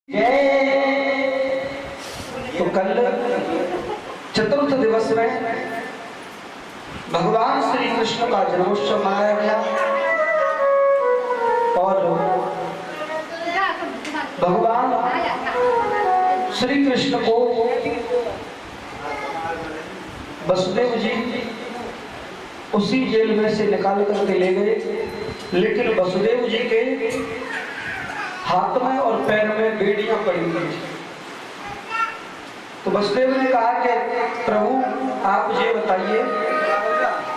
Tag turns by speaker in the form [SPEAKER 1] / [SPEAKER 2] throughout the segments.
[SPEAKER 1] तो कल चतुर्थ दिवस में भगवान श्री कृष्ण का जन्मोत्सव मनाया गया और भगवान श्री कृष्ण को वसुदेव जी उसी जेल में से निकाल करके ले गए, लेकिन वसुदेव जी के हाथ में और पैर में बेड़ियां पड़ी हुई थी। तो वसुदेव ने कहा कि प्रभु आप ये बताइए,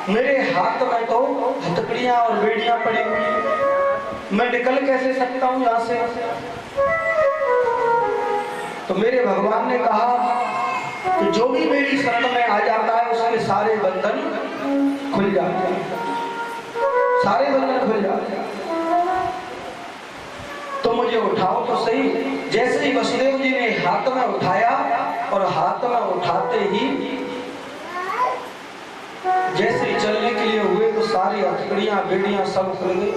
[SPEAKER 1] मेरे हाथ में तो हथकड़ियां और बेड़ियां पड़ी हुई हैं, मैं निकल कैसे सकता हूं यहां से? तो मेरे भगवान ने कहा कि जो भी मेरी शरण में आ जाता है उसके सारे बंधन खुल जाते हैं, सारे बंधन खुल जाते हैं। तो मुझे उठाओ तो सही। जैसे ही वसुदेव जी ने हाथ में उठाया और हाथ में उठाते ही जैसे ही चलने के लिए हुए तो सारी हथकड़ियां बेड़ियां सब खुल गई।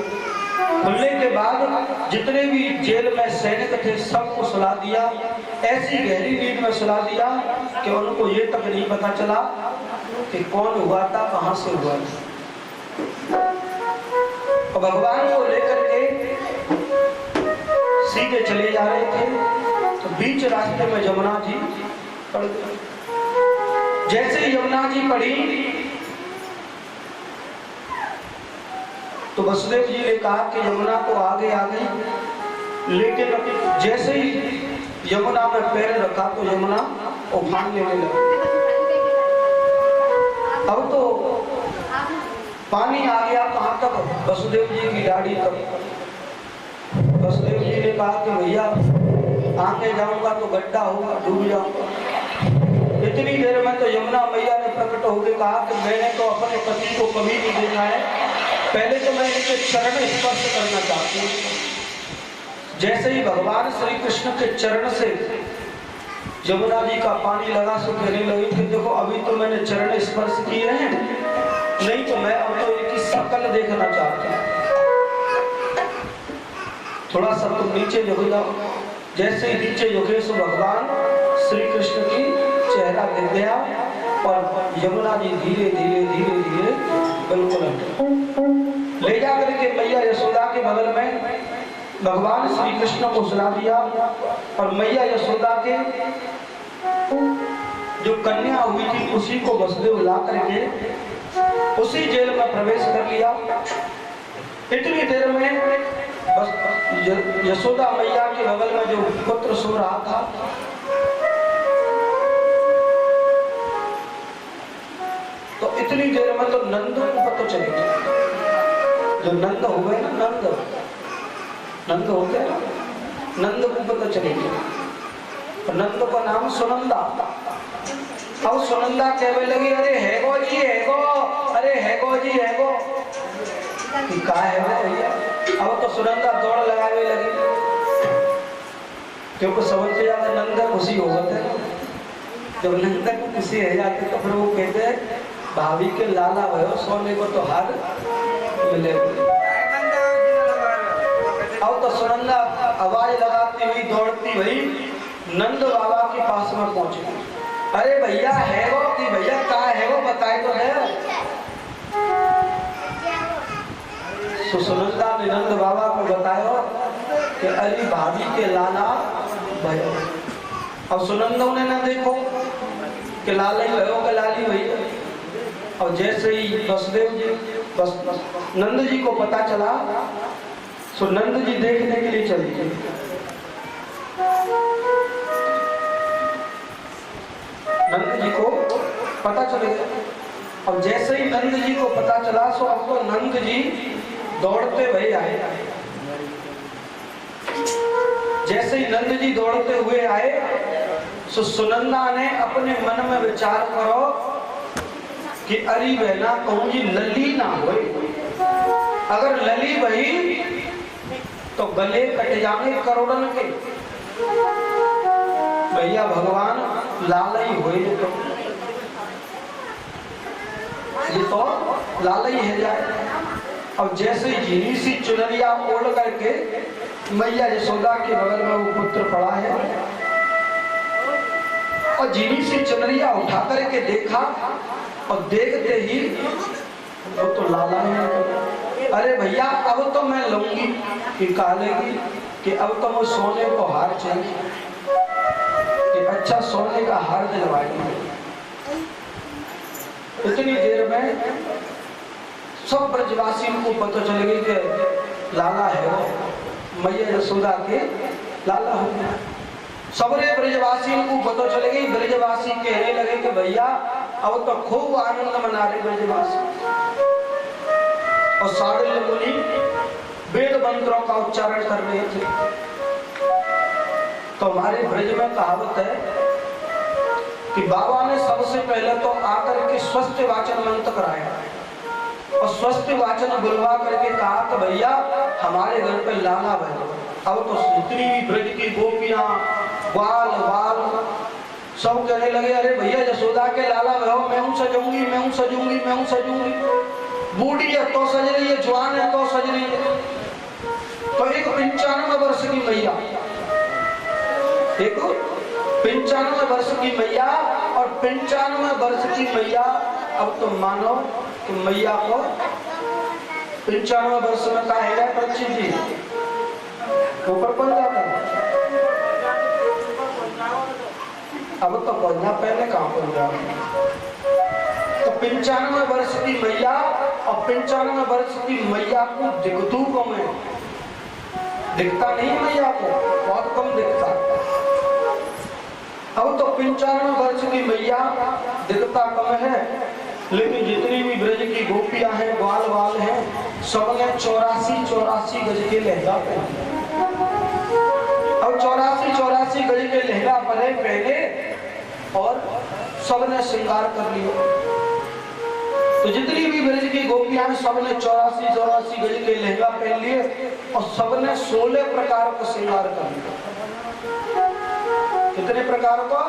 [SPEAKER 1] खुलने के बाद जितने भी जेल में सैनिक थे सबको सुला दिया, ऐसी गहरी नींद में सुला दिया कि उनको ये तक नहीं पता चला कि कौन हुआ था, कहां से हुआ था। और भगवान को लेकर के सीधे चले जा रहे थे तो बीच रास्ते में यमुना जी पड़ गई। जैसे ही यमुना जी पड़ी तो वसुदेव जी ने कहा कि यमुना तो आगे आ गई, लेकिन जैसे ही यमुना में पैर रखा तो यमुना उफान लेने लगी। अब तो पानी आ गया कहां तक? वसुदेव जी की दाढ़ी तक। वसुदेव जी ने कहा कि भैया आगे जाऊंगा तो गड्ढा होगा, डूब जाऊंगा। इतनी देर में तो यमुना मैया ने प्रकट होकर कहा कि मैंने तो अपने पति को कभी नहीं देखा है, पहले तो मैं इनके चरण स्पर्श करना चाहती हूँ। जैसे ही भगवान श्री कृष्ण के चरण से यमुना जी का पानी लगा सो कहने लगी कि देखो अभी तो मैंने चरण स्पर्श किए हैं, नहीं तो मैं अब तो इनकी शकल देखना चाहती हूँ। थोड़ा सा तुम नीचे झुक जाओ। जैसे ही नीचे झुके सो भगवान श्री कृष्ण की चेहरा दिख गया और यमुना जी धीरे धीरे धीरे धीरे बिल्कुल ले जा करके मैया यशोदा के बगल में भगवान श्री कृष्ण को सुला दिया। और मैया यशोदा के जो कन्या हुई थी उसी को वसुदेव ला करके उसी जेल में प्रवेश कर लिया। इतनी देर में यशोदा मैया के बगल में जो पुत्र सो रहा था तो इतनी देर में तो नंद को पता चल गया। जो नंद हो गए ना, नंद हो गया, नंद को पता चल गया। नंद का नाम सुनंदा। अब सुनंदा कहने लगी, अरे हैगो जी हैगो, अरे हैगो जी हैगो। कहा है भैया? अब तो सुनंदा दौड़ लगाने लगी, क्योंकि समझ से ज्यादा नंद खुशी हो जाते हैं। जब नंद को खुशी है जाती तो फिर वो कहते हैं भाभी के लाला भयो सोने को तो हार मिले। अब तो सुनंदा आवाज लगाती हुई दौड़ती हुई नंद बाबा के पास में पहुंची। अरे भैया है वो कि भैया कहा है वो, बताए तो है। तो सुनंदा ने नंद बाबा को बताया कि अरे भाभी के लाला भयो। अब सुनंदा ने ना देखो कि लाला ही भयो के लाली भैया। और जैसे ही वसुदेव जी नंद जी को पता चला तो नंद जी देखने के लिए चली गई। नंद जी को पता चल गया। अब जैसे ही नंद जी को पता चला सो अब तो नंद जी दौड़ते हुए आए। जैसे ही नंद जी दौड़ते हुए आए तो सुनंदा ने अपने मन में विचार करो कि अरे बहना कहूँ जी लली ना हो, अगर लली बही तो गले कट जाने करोड़न के। भैया भगवान लाल ही हो, ये तो लाल ही है जाए। अब जैसे झीनी सी चुनरिया ओढ़ करके मैया यशोदा के बगल में वो पुत्र पड़ा है और जीनी से चुनरिया उठा करके देखा और देखते ही वो तो लाला है। अरे भैया अब तो मैं लूंगी कि कालेगी कि अब तो वो सोने को हार चाहिए कि अच्छा सोने का हार दिलवाएंगे। इतनी देर में सब ब्रजवासियों को पता चल गई कि लाला है वो, मैया यशोदा के लाला हो गया। सबरे ब्रजवासियों को पता चल गई। ब्रजवासी कहने लगे कि भैया अब तो खूब आनंद मना रहे ब्रजवासी। और साडिल्य मुनि वेद मंत्रों का उच्चारण कर रहे थे। तो हमारे ब्रज में कहावत है कि बाबा ने सबसे पहले तो आकर के स्वस्थ वाचन मंत्र कराया और स्वस्थ वाचन बुलवा करके कहा कि भैया हमारे घर पे लाला बनो। अब तो जितनी भी ब्रज की गोपियां ग्वाल बाल सब कहने लगे अरे भैया यशोदा के लाला बनो, मैं हूं सजूंगी, मैं हूं सजूंगी, मैं हूं सजूंगी। बूढ़ी है तो सज रही है, जवान है तो सज रही है। तो एक 95 वर्ष की मैया, एक 95 वर्ष की मैया और 95 वर्ष की मैया, अब तो मानो कि मैया को 95 वर्ष में कहा है पक्षी जी ऊपर पड़ जाता है। अब तो पढ़ना पहले कहां पड़ जाता। तो 95 वर्ष की मैया और 95 वर्ष की मैया को दिखतू कम है, दिखता नहीं मैया को, बहुत कम दिखता। अब तो 95 वर्ष की मैया दिखता कम है, लेकिन जितनी भी ब्रज की गोपियां हैं ग्वाल वाल हैं सबने 84 गज के लहंगा पहने। अब 84 गज के लहंगा पहने और सबने श्रृंगार कर लिया। तो जितनी भी ब्रज की गोपियां हैं सबने 84 गज के लहंगा पहन लिए और सबने 16 प्रकार का श्रृंगार कर लिया। कितने प्रकार का?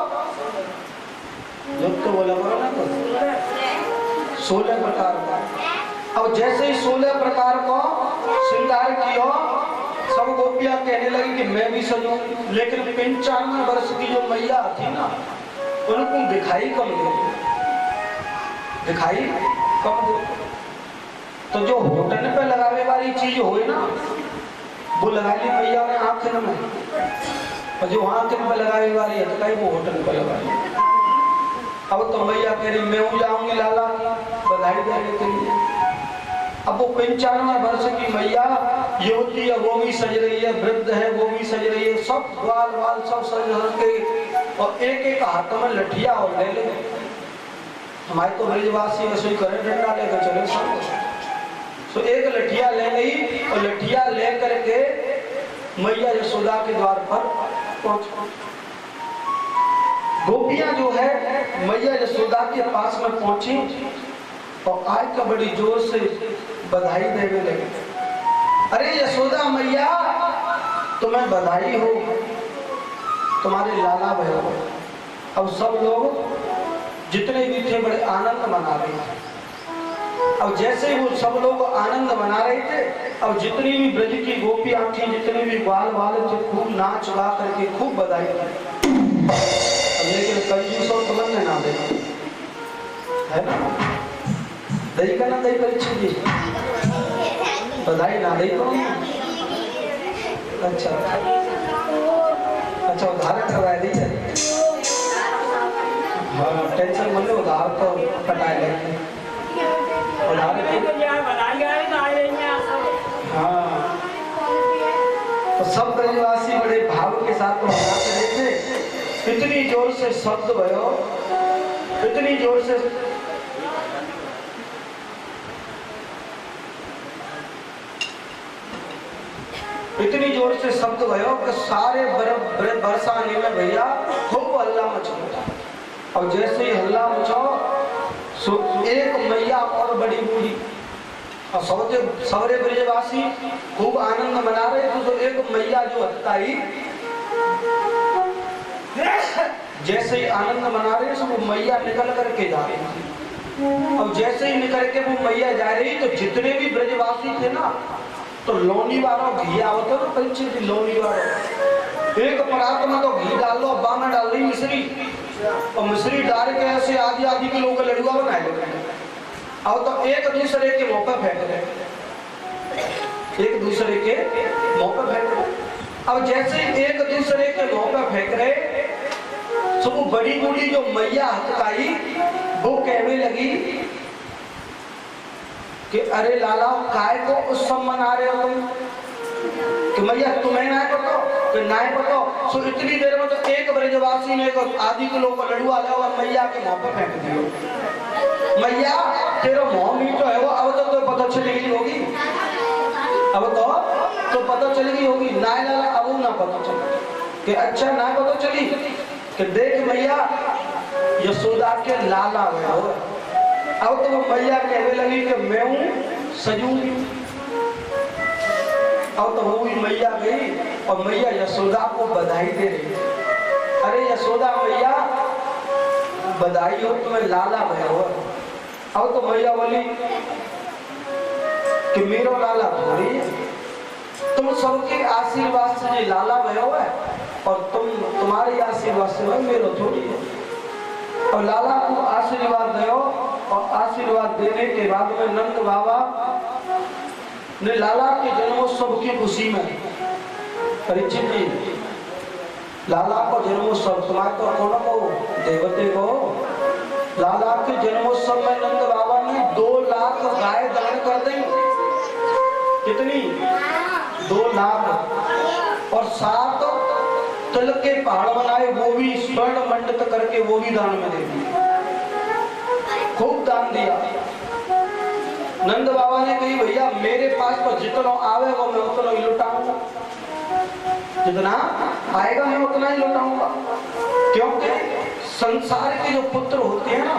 [SPEAKER 1] जब तो बोला करो ना तो 16 प्रकार का। अब जैसे ही 16 प्रकार का श्रृंगार किया सब गोपियां कहने लगी कि मैं भी सजूं। लेकिन 95 वर्ष की जो मैया थी ना उनको दिखाई कम दे, दिखाई कम दे। तो जो होटल पे लगाने वाली चीज हो ना वो लगा ली मैया ने आंख में, और जो आंख में लगाने वाली है तो वो होटल पे लगा ली। अब तो मैया कह रही मैं हूं जाऊंगी लाला की बधाई देने के लिए। अब वो 95 वर्ष की मैया युवती है वो भी सज रही है, वृद्ध है वो भी सज रही है, सब ग्वाल वाल सब सज के और एक एक हाथ में लठिया और ले ले। हमारे तो ब्रजवासी ऐसे ही करे, डंडा लेकर चले सब। तो एक लठिया ले गई और लठिया ले करके मैया यशोदा के द्वार पर पहुंच। गोपियां जो है मैया यशोदा के पास में पहुंची और आज का बड़ी जोर से बधाई देने लगे। अरे यशोदा मैया तुम्हें बधाई हो, तुम्हारे लाला भयो। अब सब लोग जितने भी थे बड़े आनंद मना रहे थे। अब जैसे ही वो सब लोग आनंद मना रहे थे, अब जितनी भी ब्रज की गोपियां थी, जितने भी ग्वाल वाले थे, खूब नाच गा करके खूब बधाई दी। लेकिन कंजूसों तुमने ना दे, है ना? दही का ना दही परीक्षा जी बधाई ना दही तो अच्छा अच्छा उधार करवाए दी जाए। हाँ टेंशन मत लो, उधार तो पटाए लेंगे। उधार हाँ तो सब ब्रजवासी बड़े भाव के साथ तो मना रहे थे। इतनी जोर से शब्द भयो, इतनी जोर से इतनी जोर से शब्द भयो कि सारे बरसाने में भैया खूब हल्ला मचा। और जैसे ही हल्ला मचाओ एक मैया और बड़ी बूढ़ी और सवरे ब्रजवासी खूब आनंद मना रहे थे। तो एक मैया जो हत्ताई जैसे ही आनंद मना रहे थे वो मैया निकल करके जा रही थी। अब जैसे ही निकल के वो मैया जा रही तो जितने भी ब्रजवासी थे ना तो लोनी वालों घी आवत है परीक्षित लोनी वालों एक परात में तो घी डाल लो अब्बा में डाल दी मिश्री और मिश्री डाल के ऐसे आधी आधी किलो का लड़ुआ बनाए लो और तो एक दूसरे के मुंह पे फेंक रहे एक दूसरे के मुंह पे फेंक रहे। अब जैसे एक दूसरे के मुंह पे फेंक रहे तो वो बड़ी बूढ़ी जो मैया हथकाई वो कहने लगी कि अरे लाला काय को उत्सव मना रहे हो तुम कि मैया तुम्हें ना पता कि ना पता सो इतनी देर में तो एक ब्रजवासी ने आधी किलो का लड्डू आया और मैया के मुंह पे फेंक दिया। मैया तेरा मुंह मीठो है वो अब तो पता चलेगी होगी अब तो पता चलेगी होगी ना लाला अब ना पता चले कि अच्छा ना पता चली कि देख मैया यशोदा के लाला हो अब तो वो मैया कहने लगी कि मैं हूँ सजू अब तो वो मैया गई और मैया यशोदा को बधाई दे रही अरे यशोदा मैया बधाई हो तुम्हें लाला भया हो। अब तो मैया बोली कि मेरो लाला थोड़ी है तुम सबके आशीर्वाद से ये लाला भया हुआ है और तुम्हारे आशीर्वाद से मैं मेरो थोड़ी है। और लाला को आशीर्वाद दो और आशीर्वाद देने के बाद में नंद बाबा ने लाला के जन्मोत्सव की खुशी में परीक्षित जी लाला को जन्मोत्सव तुम्हारे तो कौन को देवते को लाला के जन्मोत्सव में नंद बाबा ने 2 लाख गाय दान कर दी कितनी 2 लाख और 7 तिल के पहाड़ बनाए वो भी स्वर्ण मंडित करके वो भी दान में दे दिए खूब दान दिया। नंद बाबा ने कही भैया मेरे पास पर जितना आवे वो मैं उतना ही लुटाऊंगा जितना आएगा मैं उतना ही लुटाऊंगा क्योंकि संसार के जो पुत्र होते हैं ना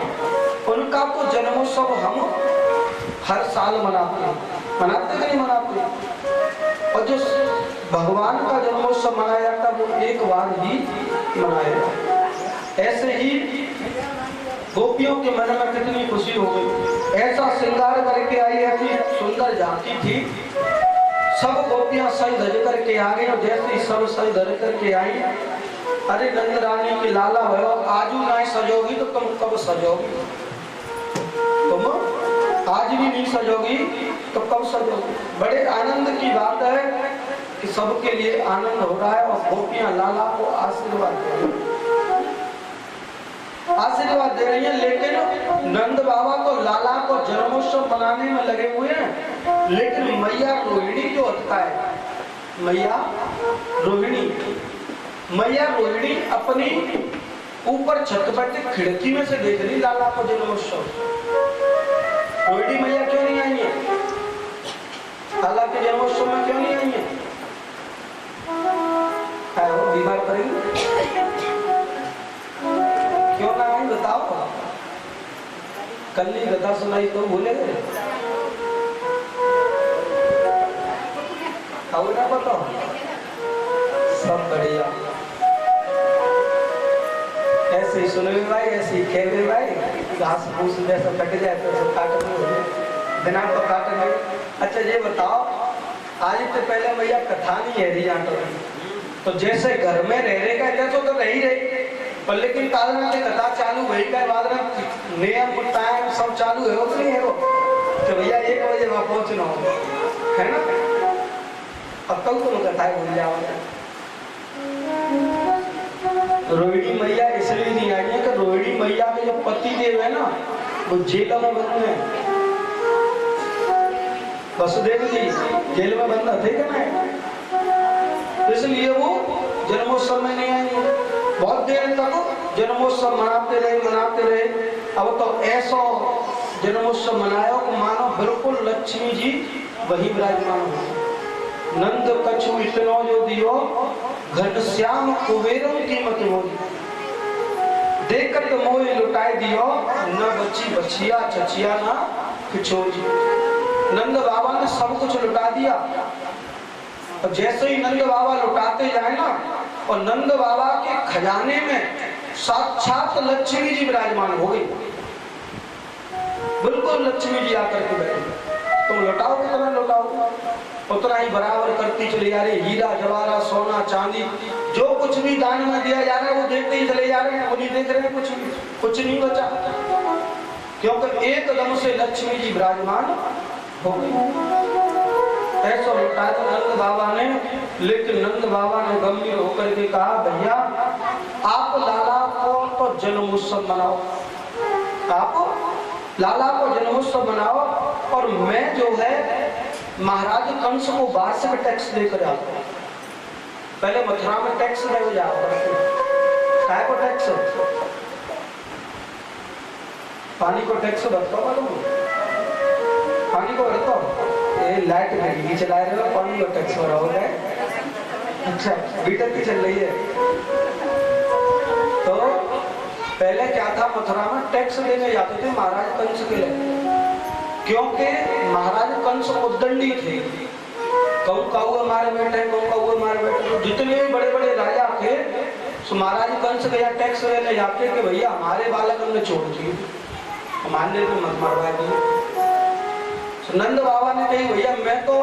[SPEAKER 1] उनका तो जन्मोत्सव हम हर साल मनाते नहीं मनाते और जो भगवान का जन्मोत्सव मनाया जाता वो एक बार ही मनाया जाता। ऐसे ही गोपियों के मन में कितनी खुशी हो गई ऐसा श्रृंगार करके आई ऐसी सुंदर झांकी थी सब गोपियां सज धज करके आ गई और जैसे सब सज धज करके आई अरे नंद रानी की लाला भयो आजू ना सजोगी तो तुम कब सजोगी तुम आज भी नहीं सजोगी तो कब सजोगी। बड़े आनंद की बात है कि सबके लिए आनंद हो रहा है और गोपियां लाला को आशीर्वाद दे रही हैं लेकिन नंद बाबा तो लाला को जन्मोत्सव मनाने में लगे हुए हैं लेकिन मैया रोहिणी जो होता है मैया रोहिणी अपनी ऊपर छत पर खिड़की में से देख रही लाला को जन्मोत्सव। रोहिणी मैया क्यों नहीं आई है लाला के जन्मोत्सव में क्यों नहीं आई है वो बीमार पड़ेगी क्यों ना आई बताओ कल ही कथा सुनाई तो भूले गए आओ ना बताओ सब बढ़िया ऐसे ही सुने भाई ऐसे ही खेले भाई घास फूस जैसा कट जाए तो सब काटने बिना तो काटेंगे। अच्छा ये बताओ आज तो पहले भैया कथा नहीं है रही तो जैसे घर में रह रहेगा जैसे तो नहीं रही पर लेकिन कालना की कथा चालू भई का बाद में नियम टाइम सब चालू है वो नहीं है वो तो भैया 1 बजे वहां पहुंचना हो है ना। अब कल तुम कथा भूल जाओगे। रोहिणी मैया इसलिए नहीं आई है कि रोहिणी मैया के जो पति देव है ना वो जेल में बंद है वसुदेव जी जेल में बंद थे क्या ना इसलिए वो जन्मोत्सव में नहीं आई है। बहुत देर तक जन्मोत्सव मनाते रहे अब तो ऐसा जन्मोत्सव मनाया कि मानो बिल्कुल लक्ष्मी जी वही विराजमान हो। नंद कछु इतनो जो दियो घनश्याम कुबेरों की मत होगी देखत मोह लुटाए दियो न बची बचिया चचिया ना खिचोजी। नंद बाबा ने सब कुछ लुटा दिया और जैसे ही नंद बाबा लुटाते जाए ना और नंद बाबा के खजाने में साक्षात लक्ष्मी जी विराजमान हो गई बिल्कुल लक्ष्मी जी आकर के बैठे तुम लौटाओगे तो मैं लौटाऊंगा उतना ही बराबर करती चली जा रही। हीरा जवाहरात सोना चांदी जो कुछ भी दान में दिया जा रहा है वो देते ही चले जा रहे हैं, वो नहीं देख रहे हैं कुछ नहीं बचा, क्योंकि एकदम से लक्ष्मी जी विराजमान हो गई। ऐसा लुटाया नंद बाबा ने, लेकिन नंद बाबा ने गंभीर होकर के कहा भैया आप लाला को तो जन्मोत्सव मनाओ, आप लाला को जन्मोत्सव मनाओ, और मैं जो है महाराज कंस को वार्षिक टैक्स लेकर आता हूं। पहले मथुरा में टैक्स ले जाओ, काय को टैक्स, पानी को टैक्स भरता हो तुम, पानी को भरता हो, ये लाइट नहीं चला रहे हो, पानी को टैक्स भरा हो गए। अच्छा बीटेक की चल रही है। तो पहले क्या था, मथुरा में टैक्स देने जाते थे महाराज कंस के लिए, क्योंकि महाराज कंस उद्दंडी थे, कहूँ कौए मारे बैठे, कहूँ कौए मारे बैठे। जितने भी बड़े बड़े राजा थे महाराज कंस गया टैक्स लेने जाते कि भैया हमारे बालक हमने छोड़ दिए, हमारे को मत मरवा दिए। नंद बाबा ने कही भैया मैं तो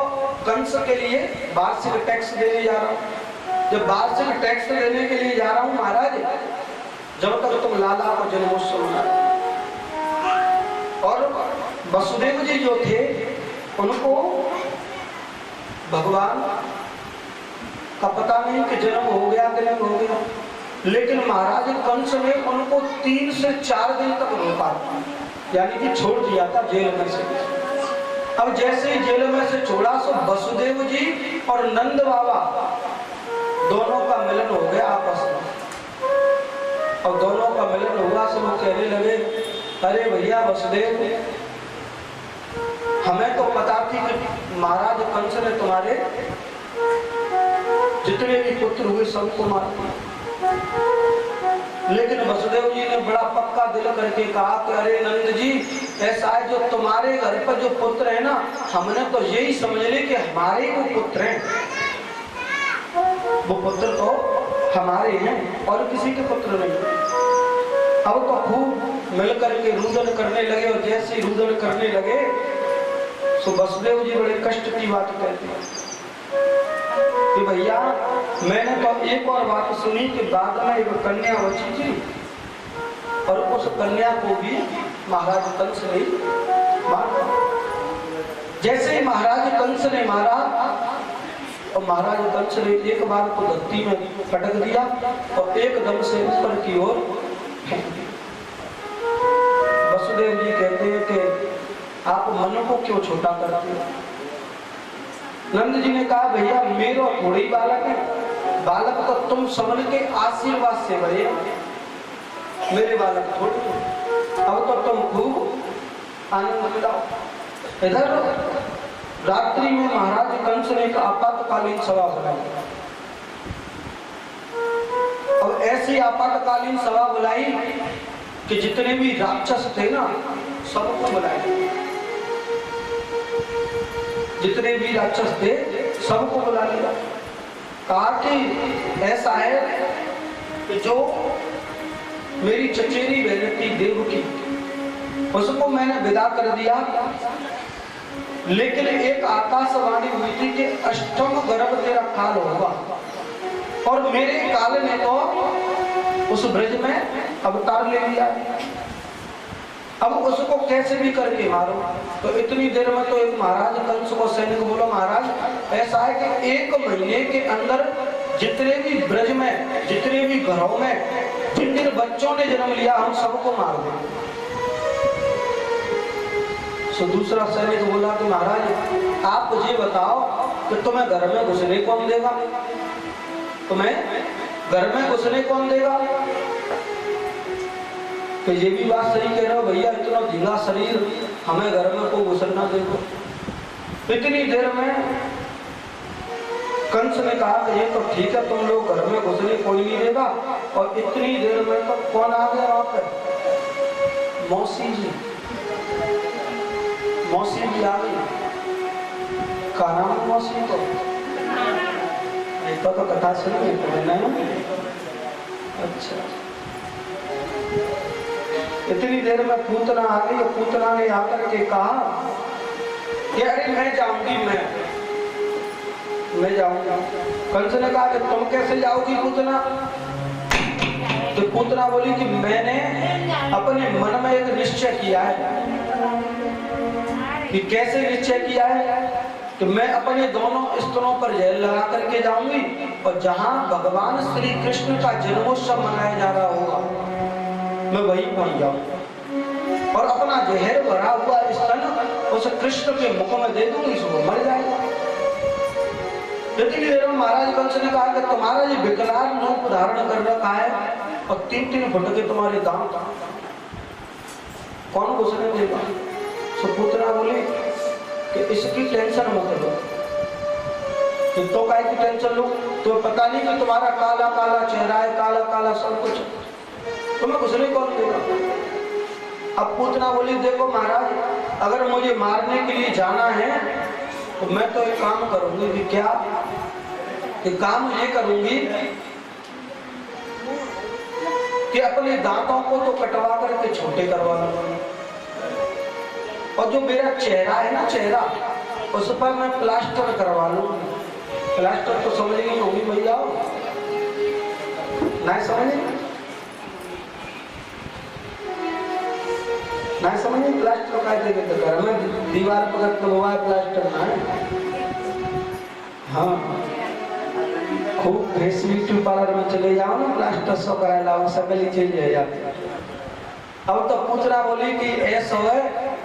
[SPEAKER 1] कंस के लिए वार्षिक टैक्स देने जा रहा हूँ, जब वार्षिक टैक्स देने के लिए जा रहा हूँ महाराज, जब तक तुम लाला को जन्मोत्सव मना। और वसुदेव जी जो थे उनको भगवान का पता नहीं कि जन्म हो गया कि नहीं हो गया, लेकिन महाराज कंस ने उनको 3 से 4 दिन तक रोका, यानी कि छोड़ दिया था जेल में से। अब जैसे ही जेल में से छोड़ा सो वसुदेव जी और नंद बाबा दोनों का मिलन हो गया आपस में, और दोनों का मिलन हुआ सो वो कहने लगे अरे भैया वसुदेव हमें तो पता थी कि महाराज कंस ने तुम्हारे जितने भी पुत्र हुए सबको मार दिया, लेकिन वसुदेव जी ने बड़ा पक्का दिल करके कहा कि अरे नंद जी ऐसा है जो तुम्हारे घर पर जो पुत्र है ना, हमने तो यही समझ ले कि हमारे वो पुत्र हैं, वो पुत्र तो हमारे हैं और किसी के पुत्र नहीं। अब तो खूब मिलकर के रुदन करने लगे, और जैसे रुदन करने लगे तो वसुदेव जी बड़े कष्ट की बात कहते हैं कि भैया मैंने तो एक और बात सुनी कि बाद में एक कन्या बची थी, और उस कन्या को भी महाराज कंस ने मारा। जैसे ही महाराज कंस ने मारा, और महाराज कंस ने एक बार तो धरती में पटक दिया और एकदम से ऊपर की ओर फेंक दिया। वसुदेव जी कहते हैं कि आप मन को क्यों छोटा करते हो? नंद जी ने कहा भैया मेरा थोड़ी बालक है, बालक तो तुम सबन के आशीर्वाद से बड़े, मेरे बालक थोड़ी। अब तो तुम खूब आनंद मिलाओ। इधर रात्रि में महाराज कंस ने एक आपातकालीन सभा बुलाई। अब ऐसी आपातकालीन सभा बुलाई कि जितने भी राक्षस थे ना सबको बुलाए, जितने भी राक्षस थे सबको बुला लिया। कहा कि ऐसा है कि जो मेरी चचेरी बहन थी देवकी, उसको मैंने विदा कर दिया, लेकिन एक आकाशवाणी हुई थी कि 8वां गर्भ तेरा काल होगा, और मेरे काल ने तो उस ब्रज में अवतार ले लिया। अब उसको कैसे भी करके मारो। तो इतनी देर में तो एक महाराज कंस को सैनिक बोलो महाराज ऐसा है कि 1 महीने के अंदर जितने भी ब्रज में जितने भी घरों में जिन जिन बच्चों ने जन्म लिया हम सबको मार देंगे। तो दूसरा सैनिक बोला कि महाराज आप मुझे बताओ कि तुम्हें घर में घुसने कौन देगा, तुम्हें घर में घुसने कौन देगा? तो ये भी बात सही कह रहे हो भैया, इतना ढीला शरीर हमें घर में को घुसना देखो। इतनी देर में कंस ने कहा कि ये तो ठीक है तुम लोग घर में घुसने कोई नहीं देगा, और इतनी देर में तो कौन आ गया वहां पे? मौसी जी, मौसी भी आ गई। का नाम मौसी को तो कथा सुनिए नहीं। अच्छा इतनी देर में पूतना आ गई, और पूतना ने आकर के कहा कि अरे मैं जाऊंगी, मैं मैं जाऊंगा। कंस ने कहा कि तुम कैसे जाओगी पूतना? तो पूतना बोली कि मैंने अपने मन में एक निश्चय किया है। कि कैसे निश्चय किया है? कि मैं अपने दोनों स्तनों पर जहर लगा करके जाऊंगी और जहां भगवान श्री कृष्ण का जन्मोत्सव मनाया जा रहा होगा मैं वहीं पहुंच जाऊंगा और अपना जहर भरा हुआ स्तन उस कृष्ण के मुख में दे दूंगी, इसको मर जाएगा। लेकिन महाराज कंस ने कहा कि तुम्हारा ये विकराल रूप धारण कर रखा है और 3-3 फुट के तुम्हारे दांत, कौन घुसने देगा? सुपुत्रा बोली कि इसकी टेंशन मत लो। तो काय की टेंशन लो? तो पता नहीं कि तुम्हारा काला काला चेहरा है, काला काला सब कुछ, तुम्हें घुसने कौन देगा? अब पूतना बोली देखो महाराज, अगर मुझे मारने के लिए जाना है तो मैं तो एक काम करूंगी। कि क्या? एक काम ये करूंगी कि अपने दांतों को तो कटवा करके छोटे करवा लूंगा और जो मेरा चेहरा है ना, चेहरा, उस पर मैं प्लास्टर करवा लूंगी। प्लास्टर तो समझ गई होगी भैया? नहीं समझे? नहीं समझे? प्लास्टर का देखे तो घर में दीवार पर करवा है प्लास्टर ना है। हाँ, खूब फेस ब्यूटी पार्लर में चले जाओ ना, प्लास्टर सब करा लाओ, सकल ही चेंज हो जाती है। अब तो पूतना बोली कि ऐसा है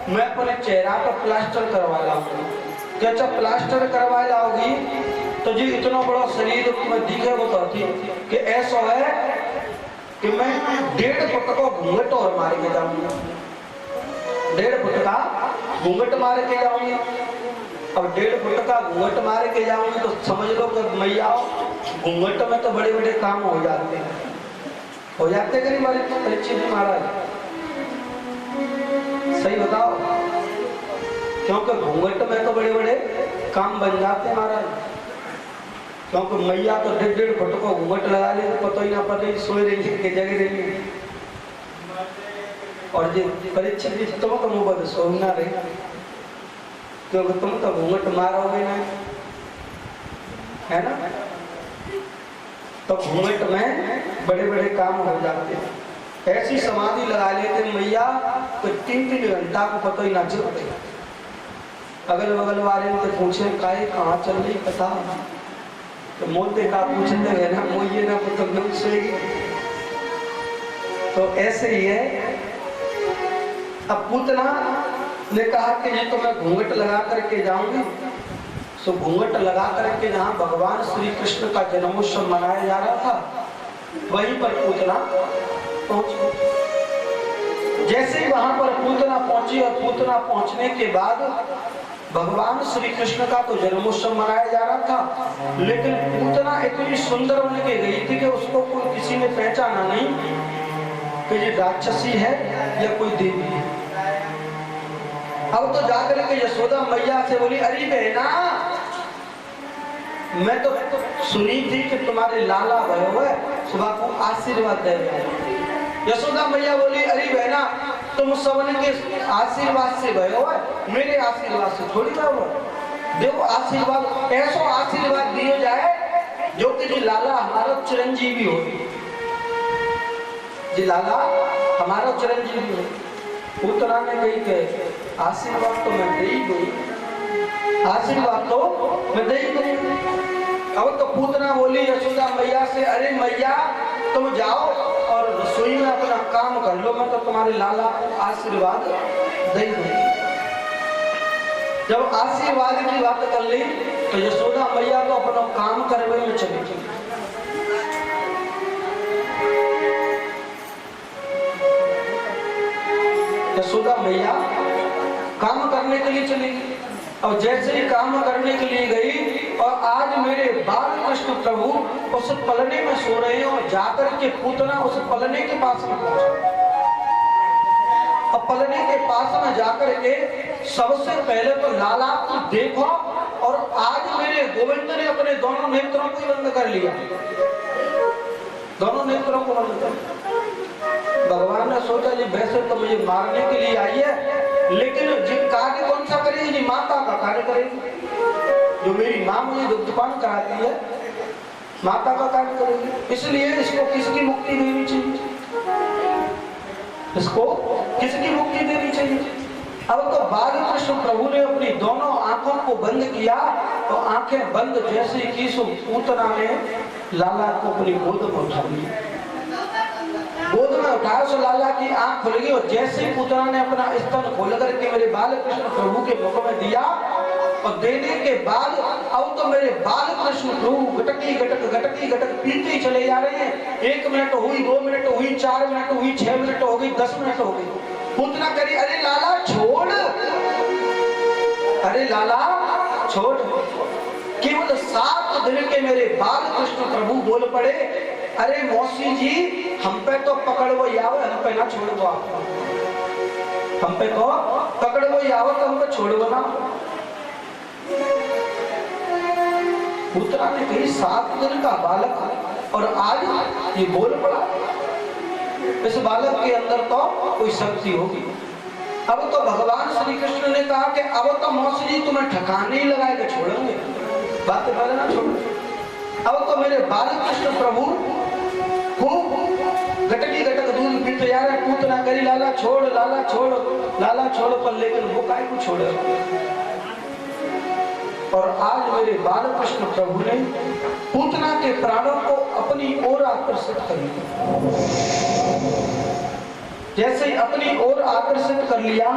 [SPEAKER 1] मैं अपने चेहरा पर प्लास्टर करवा लाऊंगी। क्या अच्छा प्लास्टर करवा लाओगी तो जी इतना बड़ा शरीर में दिखे बताती कि ऐसा है कि मैं 1.5 फुट का घूंघट और मार के जाऊंगा। 1.5 फुट का घूंघट मार के जाऊंगी। अब 1.5 फुट का घूंघट मार के जाऊंगी तो समझ लो कि मैया घूंघट में तो बड़े बड़े काम हो जाते हैं। हो जाते करीब परीक्षित महाराज, सही बताओ? क्योंकि घूंघट में तो बड़े बड़े काम बन जाते हैं महाराज। क्योंकि मैया तो 1.5 फुट को घूंघट लगा ले तो पता ही ना पता ही सोए रहेंगे कि जगह रहेंगे। और जो परीक्षित तुम तो मुंह सोना रहे, क्योंकि तुम तो घूंघट मारोगे ना, है ना? तो घूंघट में बड़े बड़े काम हो जाते हैं। ऐसी समाधि लगा लेते मैया तो 3-3 घंटा को पता ही ना चलते। अगल बगल वाले तो पूछे काहे कहाँ चल रही पता तो मोते का पूछते है ना, मोये ना तो तब सोएगी। तो ऐसे ही है। अब पूतना ने कहा कि ये तो मैं घूंघट लगा करके जाऊंगी। सो घूंघट लगा करके जहाँ भगवान श्री कृष्ण का जन्मोत्सव मनाया जा रहा था वहीं पर पूतना पहुंची। जैसे ही वहां पर पूतना पहुंची और पूतना पहुंचने के बाद भगवान श्री कृष्ण का तो जन्मोत्सव मनाया जा रहा था, लेकिन पूतना इतनी सुंदर बन के गई थी कि उसको कोई किसी ने पहचाना नहीं कि ये राक्षसी है या कोई देवी है। अब तो जाकर के यशोदा मैया से बोली अरे बहना, मैं तो सुनी थी कि तुम्हारे लाला भयो है, सुबह को आशीर्वाद दे रहे हैं। यशोदा मैया बोली अरे बहना, तुम सबने के आशीर्वाद से भयो है, मेरे आशीर्वाद से थोड़ी भयो है। देखो आशीर्वाद ऐसा आशीर्वाद दिया जाए जो कि जी लाला हमारा चिरंजीवी हो, जी लाला हमारा चिरंजीवी हो। पूतना ने कही के आशीर्वाद तो मैं दे ही गई, आशीर्वाद तो मैं दे ही गई। अब तो पूतना बोली यशोदा मैया से अरे मैया तुम जाओ और रसोई में अपना काम कर लो, मैं तो तुम्हारे लाला आशीर्वाद दे दूंगी। जब आशीर्वाद की बात कर ली तो यशोदा मैया तो अपना काम करने में चली गई। यशोदा मैया काम करने के लिए चली गई और जैसे ही काम करने के लिए गई और आज मेरे बाल कृष्ण प्रभु उस पलने में सो रहे हैं और जाकर के पूतना उस पलने के पास में पहुंचा। अब पलने के पास में जाकर के सबसे पहले तो लाला को देखो और आज मेरे गोविंद ने अपने दोनों नेत्रों को बंद कर लिया, दोनों नेत्रों को बंद कर। भगवान ने सोचा जी वैसे तो मुझे मारने के लिए आई है, लेकिन जी कार्य कौन सा करेगी? जी माता का कार्य करेगी। जो मेरी माँ मुझे दुग्धपान कराती है, माता का कार्य करेगी, इसलिए इसको किसकी मुक्ति देनी चाहिए? इसको किसकी मुक्ति देनी चाहिए? अब तो बालकृष्ण प्रभु ने अपनी दोनों आंखों को बंद किया, तो आंखें बंद जैसे की सो पूतना ने लाला को अपनी गोद में उठा लिया। गोद में उठाया सो लाला की आंख खुल गई, और जैसे ही पूतना ने अपना स्तन खोल करके मेरे बालकृष्ण प्रभु के मुख में दिया, और देने के बाद अब तो मेरे बालकृष्ण प्रभु गटकी गटक पीते ही चले जा रहे हैं। 1 मिनट हुई, 2 मिनट हुई, 4 मिनट हुई, 6 मिनट हो गई, 10 मिनट हो गई। पूतना करी, अरे लाला छोड़, अरे लाला छोड़। केवल 7 दिन के मेरे बालकृष्ण प्रभु बोल पड़े, अरे मौसी जी हम पे तो पकड़ो यावे, हम पे ना छोड़ो आप, हम पे तो पकड़ो यावे, तो हम पे छोड़ो ना। पूतना ने कही 7 दिन का बालक और आज ये बोल पड़ा, इस बालक के अंदर तो कोई शक्ति होगी। अब तो भगवान श्री कृष्ण ने कहा कि अब तो मौसी जी तुम्हें ठकाने ही लगाए के छोड़ेंगे, बात पहले ना छोड़ो। अब तो मेरे बालकृष्ण प्रभु खूब गटकी गटक दूध पीते जा रहे। पूतना करी, लाला छोड़, लाला छोड़, लाला छोड़, पर लेकिन वो काय को छोड़े। और आज मेरे बालकृष्ण प्रभु ने पूतना के प्राणों को अपनी ओर आकर्षित कर लिया। जैसे ही अपनी ओर आकर्षित कर लिया,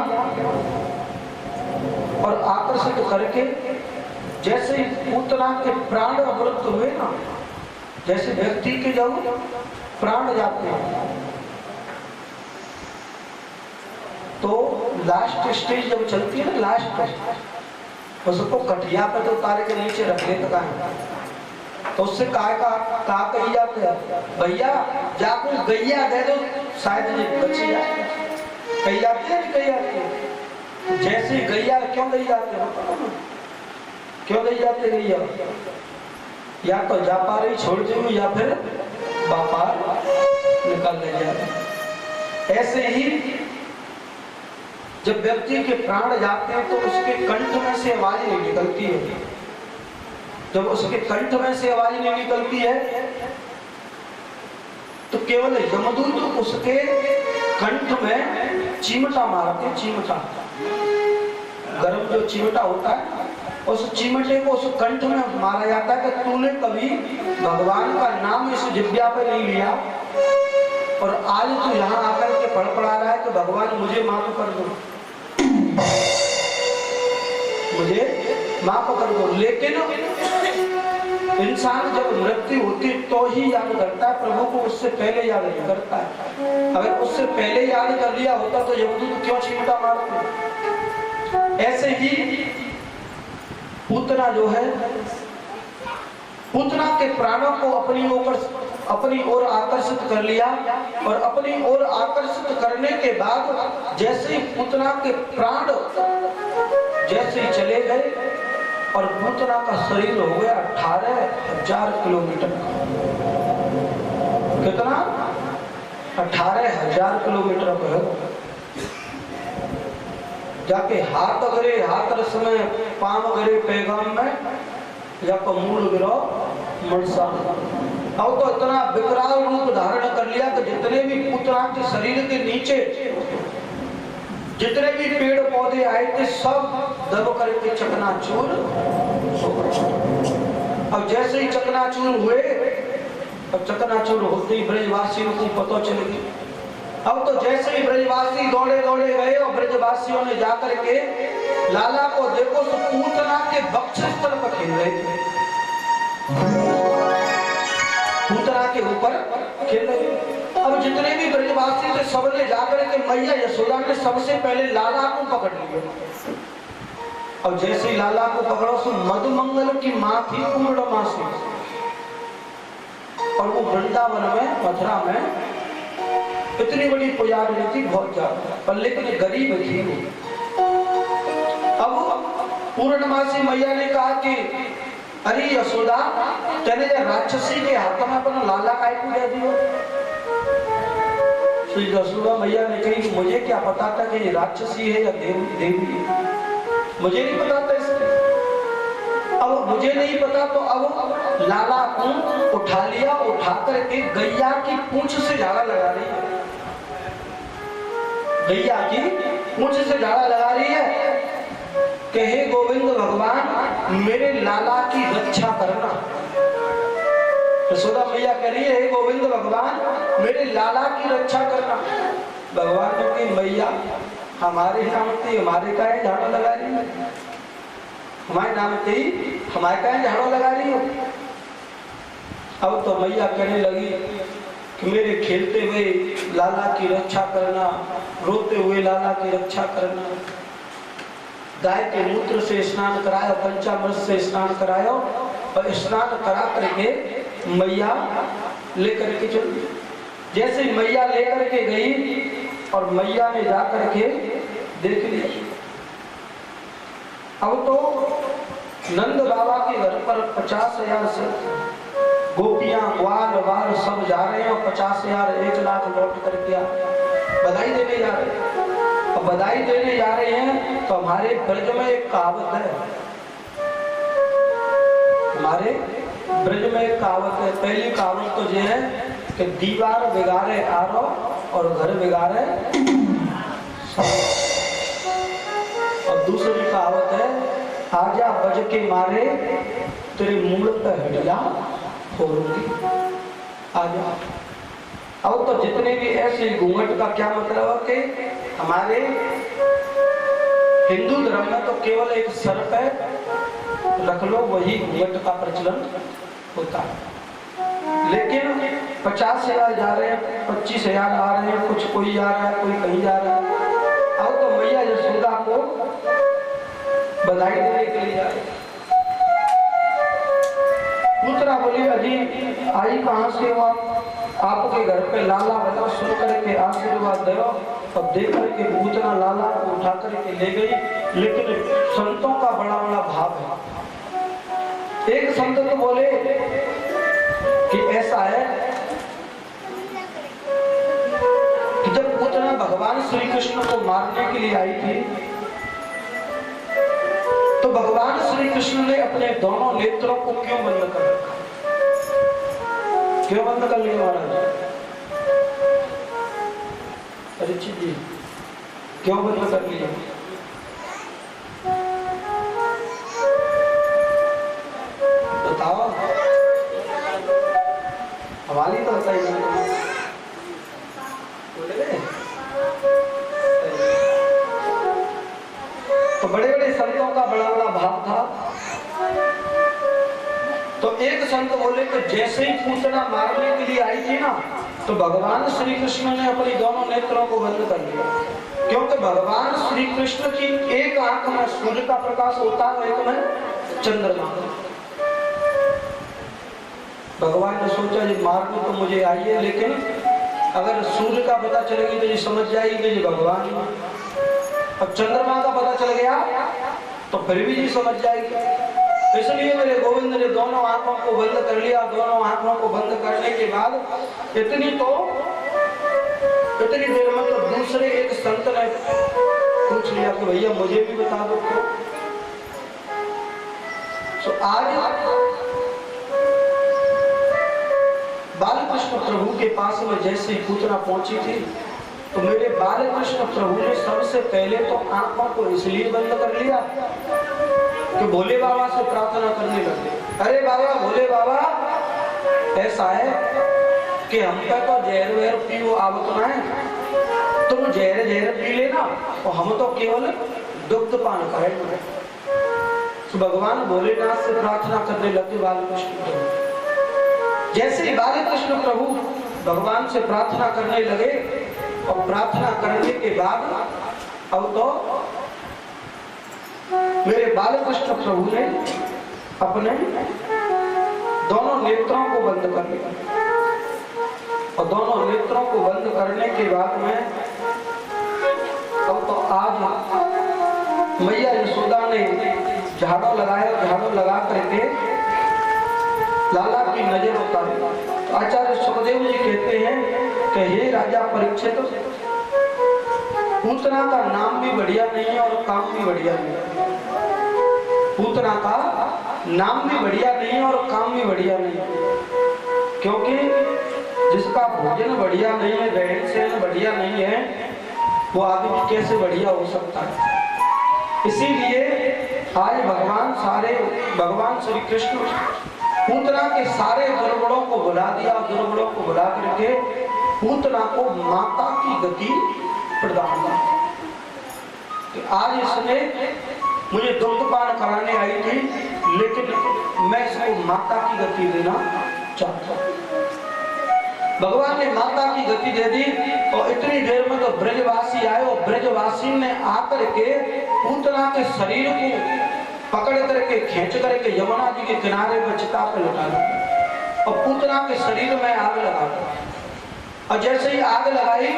[SPEAKER 1] और आकर्षित करके जैसे ही पूतना के प्राण अवरुद्ध हुए ना, जैसे व्यक्ति के जब प्राण जाते हैं तो लास्ट स्टेज जब चलती है ना, लास्ट उसको कटिया पे तो तारे के नीचे रख देता है, तो उससे कहा कही जाते हैं, भैया जाकर गैया दे दो शायद ये बची जाए। कही जाती है नहीं कही जाती है? जैसे गैया क्यों गई जाते हैं, क्यों गई जाते गैया? या तो जा पा रही छोड़ दी, या फिर बापार निकल ले जाते। ऐसे ही जब व्यक्ति के प्राण जाते हैं तो उसके कंठ में से आवाज नहीं निकलती है। जब उसके कंठ में से आवाज नहीं निकलती है तो केवल यमदूत उसके कंठ में चिमटा मारते। चिमटा, गर्म जो चिमटा होता है, उस चिमटे को उस कंठ में मारा जाता है कि तूने कभी भगवान का नाम इस जिह्वा पे नहीं लिया, और आज तू यहाँ आकर के पड़ा रहा है कि भगवान मुझे माफ कर दो, मुझे माफ कर दो। लेकिन इंसान जब मृत्यु होती तो ही याद करता है प्रभु को, उससे पहले याद नहीं करता है। अगर उससे पहले याद कर लिया होता तो यमदूत क्यों चिमटा मारते। ऐसे ही पूतना जो है, पूतना के प्राणों को अपनी ओर आकर्षित कर लिया, और अपनी ओर आकर्षित करने के बाद जैसे ही पूतना के प्राण जैसे ही चले गए, और पूतना का शरीर हो गया 18,000 किलोमीटर। कितना? 18,000 किलोमीटर पर जाके हाथ अगरे हाथ रस में, पांव अगरे पैगाम में, या तो मूल गिरो मनसा। अब तो इतना विकराल रूप धारण कर लिया कि जितने भी पूतना के शरीर के नीचे जितने भी पेड़ पौधे आए थे सब दब करके चकनाचूर। अब जैसे ही चकनाचूर हुए, अब चकनाचूर होते ही ब्रजवासियों को पता चल गया। अब तो जैसे ही ब्रजवासी दौड़े गए, और ब्रजवासियों ने जाकर के लाला को देखो तो पूतना के वक्षस्थल पर खेल रहे थे, पूतना के ऊपर खेल रहे। अब जितने भी ब्रजवासी थे सबने जाकर के मैया यशोदा ने सबसे पहले लाला को पकड़ लिया। अब जैसे ही लाला को पकड़ो तो मधुमंगल की माँ थी पूर्णमासी, और वो वृंदावन में, मथुरा में इतनी बड़ी पुजारी थी, बहुत ज्यादा, पर लेकिन गरीब थी वो। अब पूर्णमासी मैया ने कहा कि अरे यशोदा, तेने राक्षसी के हाथ में अपना लाला काय को दे दियो। श्री यशोदा मैया ने कही मुझे क्या पता था कि ये राक्षसी है या देवी है, मुझे नहीं पता था इसके। अब अब मुझे नहीं पता, तो अब लाला को उठा लिया, उठा करके गैया की पूंछ से झाड़ा लगा रही है, गैया की पूंछ से झाड़ा लगा रही है कि हे गोविंद भगवान मेरे लाला की रक्षा करना। यशोदा मैया कह रही है हे गोविंद भगवान मेरे लाला की रक्षा करना। भगवान ने कही मैया हमारे नाम से हमारे का झाड़ू लगा रही है, हमारे नाम से ही हमारे का झाड़ू लगा रही हो। अब तो मैया कहने लगी कि मेरे खेलते हुए लाला की रक्षा करना, रोते हुए लाला की रक्षा करना। गाय के मूत्र से स्नान कराया, पंचामृत से स्नान कराया और स्नान करा करके मैया लेकर के चली। जैसे मैया लेकर के गई और मैया ने जा करके देख लिया, अब तो नंद बाबा के घर पर 50,000 से गोपियां ग्वाल वाल सब जा रहे हैं और 50,000 1 लाख लौट करके बधाई देने जा रहे हैं। अब बधाई देने जा रहे हैं तो हमारे ब्रज में एक कहावत है, हमारे ब्रज में एक कहावत है। पहली कहावत तो ये है कि दीवार बिगाड़े आरो और घर बिगाड़े, और दूसरी कहावत है आजा बज के मारे तेरे मूल पे हड्डियां फोड़ूंगी, आजा। अब तो जितने भी ऐसे घूंघट का क्या मतलब है कि हमारे हिंदू धर्म में तो केवल एक सर पे रख लो वही घूंघट का प्रचलन होता है, लेकिन 50,000 जा रहे हैं, 25,000 आ रहे हैं, कुछ कोई जा रहा है कोई कहीं जा रहा है। अब तो मैया यशोदा को बधाई देने के लिए जा रहे हैं। दूसरा बोली अजी आई कहाँ से हो आपके घर पे लाला बता, सुन करके आशीर्वाद दो। अब देख करके पूतना लाला को उठा करके ले गई, लेकिन संतों का बड़ा बड़ा भाव है। एक संत तो बोले कि ऐसा है कि जब पूतना भगवान श्री कृष्ण को मारने के लिए आई थी तो भगवान श्री कृष्ण ने अपने दोनों नेत्रों को क्यों बंद कर रखा, क्यों बंद कर लिया महाराज? परीक्षित जी क्यों बंद कर लिया? बताओ, हवाली तो बताइए। तो बड़े बड़े संतों का बड़ा बड़ा भाव था। तो एक संत बोले कि जैसे ही पूतना मारने के लिए आई थी ना तो भगवान श्री कृष्ण ने अपनी दोनों नेत्रों को बंद कर दिया, क्योंकि भगवान श्री कृष्ण की एक आंख में सूर्य का प्रकाश होता है, एक में चंद्रमा। भगवान ने सोचा जी मारने तो मुझे आई है, लेकिन अगर सूर्य का पता चलेगी तो ये समझ जाएगी कि ये भगवान है, अब चंद्रमा का पता चल गया तो फिर भी ये समझ जाएगी। इसलिए मेरे गोविंद ने दोनों आंखों को बंद कर लिया। दोनों आंखों को बंद करने के बाद इतनी देर में तो दूसरे एक संत ने पूछ लिया कि भैया मुझे भी बता दो। तो आज बालकृष्ण प्रभु के पास में जैसे पूतना पहुंची थी तो मेरे बालकृष्ण प्रभु ने सबसे पहले तो आंखों को इसलिए बंद कर लिया कि भोले बाबा से प्रार्थना करने लगे। अरे बाबा भोले बाबा ऐसा है कि हम पे तो जहर वहर पियो आवत ना है, तुम जहर पी लेना और हम तो केवल दुग्ध पान करेंगे। तो भगवान भोलेनाथ से प्रार्थना करने लगे बालकृष्ण प्रभु। जैसे ही बालकृष्ण प्रभु भगवान से प्रार्थना करने लगे और प्रार्थना करने के बाद अब तो मेरे बालकृष्ण प्रभु ने अपने दोनों नेत्रों को बंद कर लिया और दोनों नेत्रों को बंद करने के बाद में अब तो आज मैया यशोदा ने झाड़ू लगाया, झाड़ू लगा करके लाला की नजर उतारी। आचार्य सुखदेव जी कहते हैं कि हे राजा परीक्षित, पूतना का नाम भी बढ़िया नहीं है और काम भी बढ़िया नहीं है। पूतना का नाम भी बढ़िया नहीं है और काम भी बढ़िया नहीं है, क्योंकि जिसका भोजन बढ़िया नहीं है, रहन सहन बढ़िया नहीं है, वो आदमी कैसे बढ़िया हो सकता है। इसीलिए आज भगवान श्री कृष्ण पूतना के सारे दुर्गुणों को बुला दिया, दुर्गुणों को बुला करके पूतना को माता की गति प्रदान की। आज इसने मुझे दुग्धपान कराने आई थी, लेकिन मैं इसको माता की गति देना चाहता हूँ। भगवान ने माता की गति दे दी और इतनी देर में तो ब्रजवासी आए और ब्रजवासी ने आकर के पूतना के शरीर को पकड़ करके खींच करके यमुना जी के किनारे पर चिता पर लगा दिया और पूतना के शरीर में आग लगा दी। और जैसे ही आग लगाई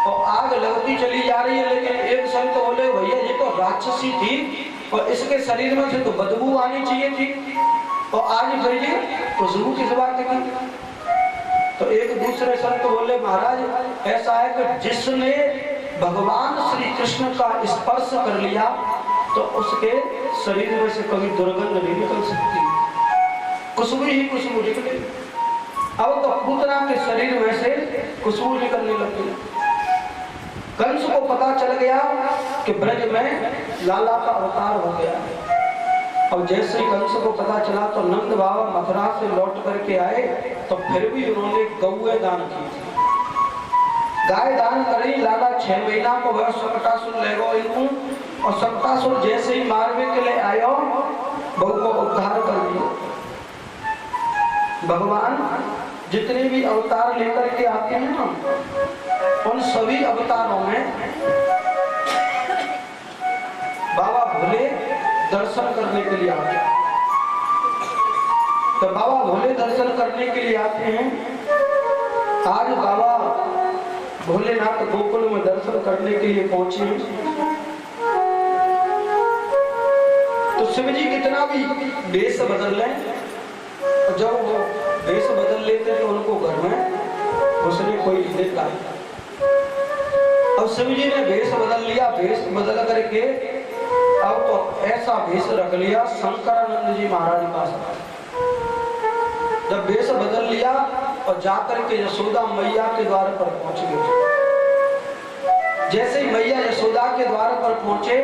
[SPEAKER 1] और आग लगती चली जा रही है, लेकिन एक संत बोले भैया ये तो राक्षसी थी और इसके शरीर में से तो बदबू आनी चाहिए थी, और आज फिर ये खुशबू किस बात की। तो एक दूसरे संत बोले महाराज ऐसा है कि जिसने भगवान श्री कृष्ण का स्पर्श कर लिया तो उसके शरीर में से कभी दुर्गंध नहीं निकल सकती, खुशबू ही खुशबू निकले। अब तो पूतना के शरीर में से खुशबू निकलने लगी। कंस को पता चल गया कि ब्रज में लाला का अवतार हो गया। और जैसे ही कंस को पता चला तो नंद बाबा मथुरा से लौट करके आए, तो फिर भी उन्होंने गौए दान की थी, गाय दान करी। लाला 6 महीना को वह संकटासुर ले गो इनको, और संकटासुर जैसे ही मारने के लिए आयो बहू को उद्धार कर दिया। भगवान जितने भी अवतार लेकर के आते हैं ना, उन सभी अवतारों में बाबा भोले दर्शन करने के लिए आते हैं। तो बाबा भोले दर्शन करने के लिए आते हैं। आज बाबा भोलेनाथ गोकुल में दर्शन करने के लिए पहुंचे। तो शिव जी कितना भी वेश बदल लें, जब वो वेश बदल लेते तो उनको घर में घुसने कोई नहीं देता। अब शिव जी ने वेश बदल लिया, वेश बदल करके अब तो ऐसा वेश रख लिया शंकरानंद जी महाराज का। जब वेश बदल लिया और जाकर के यशोदा मैया के द्वार पर पहुंच गए। जैसे ही मैया यशोदा के द्वार पर पहुंचे